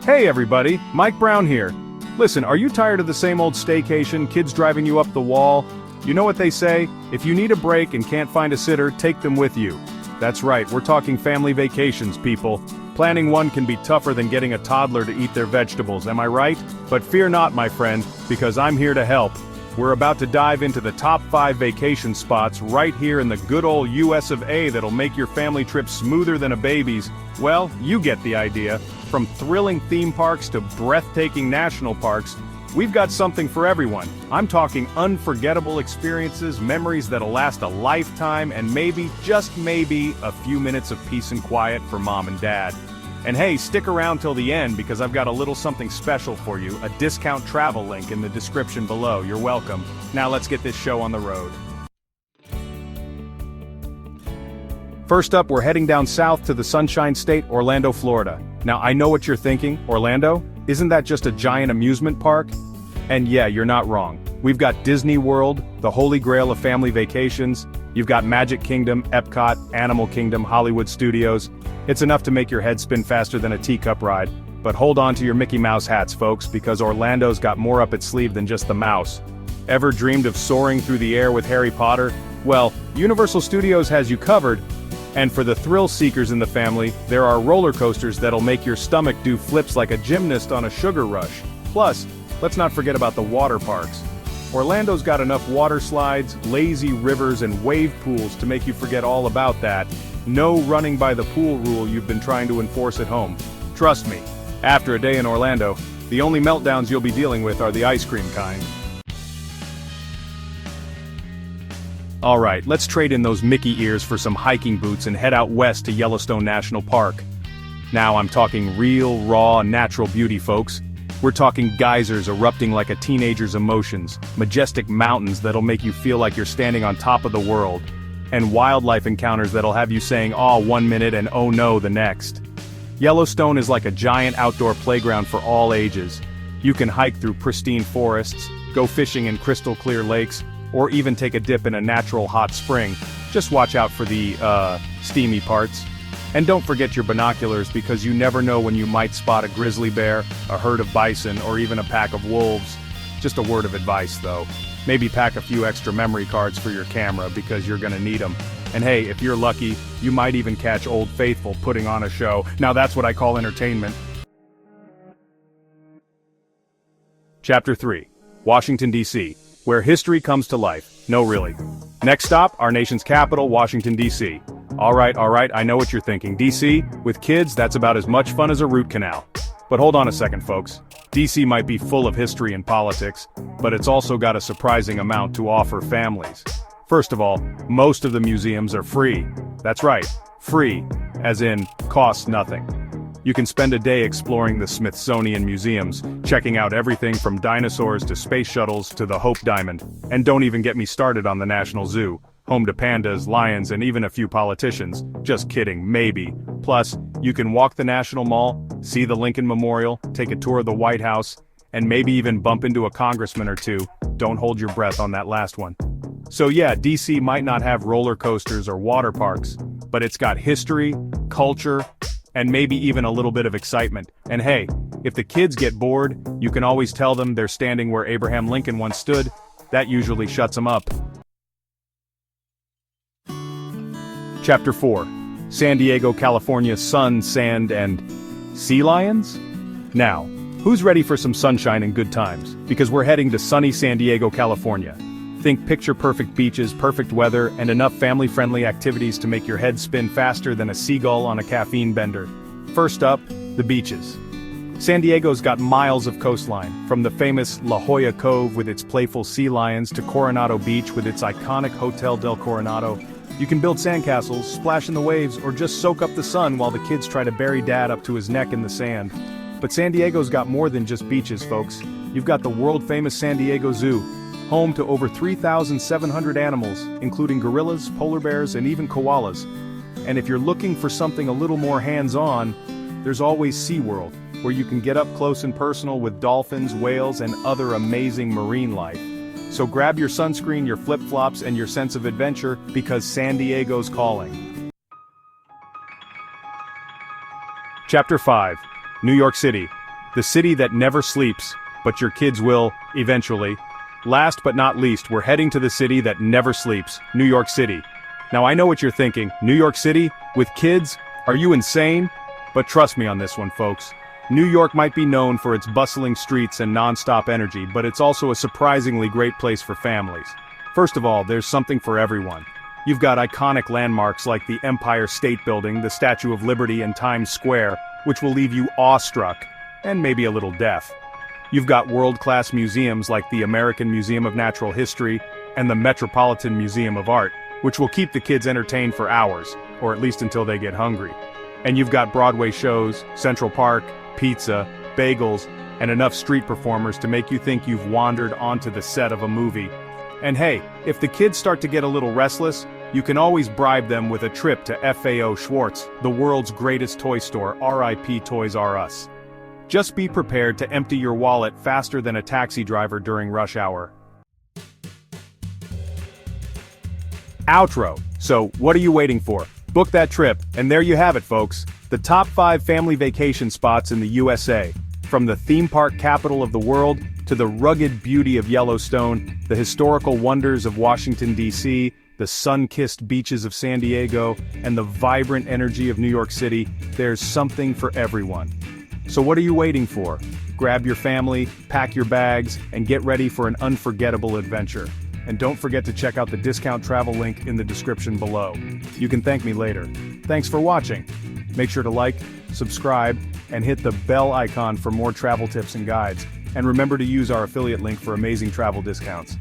Hey everybody, Mike Brown here. Listen, are you tired of the same old staycation, kids driving you up the wall? You know what they say, if you need a break and can't find a sitter, take them with you. That's right, we're talking family vacations, people. Planning one can be tougher than getting a toddler to eat their vegetables, am I right? But fear not, my friend, because I'm here to help. We're about to dive into the top 5 vacation spots right here in the good old US of A that'll make your family trip smoother than a baby's. Well, you get the idea. From thrilling theme parks to breathtaking national parks, we've got something for everyone. I'm talking unforgettable experiences, memories that'll last a lifetime, and maybe, just maybe, a few minutes of peace and quiet for mom and dad. And hey, stick around till the end because I've got a little something special for you, a discount travel link in the description below. You're welcome. Now let's get this show on the road. First up, we're heading down south to the Sunshine State, Orlando, Florida. Now I know what you're thinking, Orlando? Isn't that just a giant amusement park? And yeah, you're not wrong. We've got Disney World, the holy grail of family vacations. You've got Magic Kingdom, Epcot, Animal Kingdom, Hollywood Studios. It's enough to make your head spin faster than a teacup ride. But hold on to your Mickey Mouse hats, folks, because Orlando's got more up its sleeve than just the mouse. Ever dreamed of soaring through the air with Harry Potter? Well, Universal Studios has you covered. And for the thrill seekers in the family, there are roller coasters that'll make your stomach do flips like a gymnast on a sugar rush. Plus, let's not forget about the water parks. Orlando's got enough water slides, lazy rivers, and wave pools to make you forget all about that. No running by the pool rule you've been trying to enforce at home. Trust me, after a day in Orlando, the only meltdowns you'll be dealing with are the ice cream kind. Alright, let's trade in those Mickey ears for some hiking boots and head out west to Yellowstone National Park. Now I'm talking real, raw, natural beauty, folks. We're talking geysers erupting like a teenager's emotions, majestic mountains that'll make you feel like you're standing on top of the world, and wildlife encounters that'll have you saying "aw" one minute and "oh no" the next. Yellowstone is like a giant outdoor playground for all ages. You can hike through pristine forests, go fishing in crystal clear lakes, or even take a dip in a natural hot spring. Just watch out for the, steamy parts. And don't forget your binoculars because you never know when you might spot a grizzly bear, a herd of bison, or even a pack of wolves. Just a word of advice though. Maybe pack a few extra memory cards for your camera because you're gonna need them. And hey, if you're lucky, you might even catch Old Faithful putting on a show. Now that's what I call entertainment. Chapter 3. Washington, D.C., where history comes to life. No, really. Next stop, our nation's capital, Washington, D.C. Alright, I know what you're thinking. D.C., with kids, that's about as much fun as a root canal. But hold on a second, folks. D.C. might be full of history and politics, but it's also got a surprising amount to offer families. First of all, most of the museums are free. That's right, free, as in, costs nothing. You can spend a day exploring the Smithsonian museums, checking out everything from dinosaurs to space shuttles to the Hope Diamond. And don't even get me started on the National Zoo, home to pandas, lions, and even a few politicians. Just kidding, maybe. Plus, you can walk the National Mall, see the Lincoln Memorial, take a tour of the White House, and maybe even bump into a congressman or two. Don't hold your breath on that last one. So yeah, DC might not have roller coasters or water parks, but it's got history, culture, and maybe even a little bit of excitement. And hey, if the kids get bored, you can always tell them they're standing where Abraham Lincoln once stood. That usually shuts them up. Chapter 4. San Diego, California sun, sand, and sea lions? Now, who's ready for some sunshine and good times? Because we're heading to sunny San Diego, California. Think picture-perfect beaches, perfect weather, and enough family-friendly activities to make your head spin faster than a seagull on a caffeine bender. First up, the beaches. San Diego's got miles of coastline, from the famous La Jolla Cove with its playful sea lions to Coronado Beach with its iconic Hotel del Coronado. You can build sandcastles, splash in the waves, or just soak up the sun while the kids try to bury dad up to his neck in the sand. But San Diego's got more than just beaches, folks. You've got the world-famous San Diego Zoo, home to over 3,700 animals, including gorillas, polar bears, and even koalas. And if you're looking for something a little more hands-on, there's always SeaWorld, where you can get up close and personal with dolphins, whales, and other amazing marine life. So grab your sunscreen, your flip-flops, and your sense of adventure, because San Diego's calling. Chapter 5. New York City, the city that never sleeps, but your kids will, eventually. Last but not least, we're heading to the city that never sleeps, New York City. Now I know what you're thinking, New York City? With kids? Are you insane? But trust me on this one, folks. New York might be known for its bustling streets and non-stop energy, but it's also a surprisingly great place for families. First of all, there's something for everyone. You've got iconic landmarks like the Empire State Building, the Statue of Liberty, and Times Square, which will leave you awestruck, and maybe a little deaf. You've got world-class museums like the American Museum of Natural History and the Metropolitan Museum of Art, which will keep the kids entertained for hours, or at least until they get hungry. And you've got Broadway shows, Central Park, pizza, bagels, and enough street performers to make you think you've wandered onto the set of a movie. And hey, if the kids start to get a little restless, you can always bribe them with a trip to FAO Schwarz, the world's greatest toy store, R.I.P. Toys R Us. Just be prepared to empty your wallet faster than a taxi driver during rush hour. Outro. So, what are you waiting for? Book that trip, and there you have it, folks. The top 5 family vacation spots in the USA. From the theme park capital of the world, to the rugged beauty of Yellowstone, the historical wonders of Washington, D.C., the sun-kissed beaches of San Diego, and the vibrant energy of New York City, there's something for everyone. So what are you waiting for? Grab your family, pack your bags, and get ready for an unforgettable adventure. And don't forget to check out the discount travel link in the description below. You can thank me later. Thanks for watching. Make sure to like, subscribe, and hit the bell icon for more travel tips and guides. And remember to use our affiliate link for amazing travel discounts.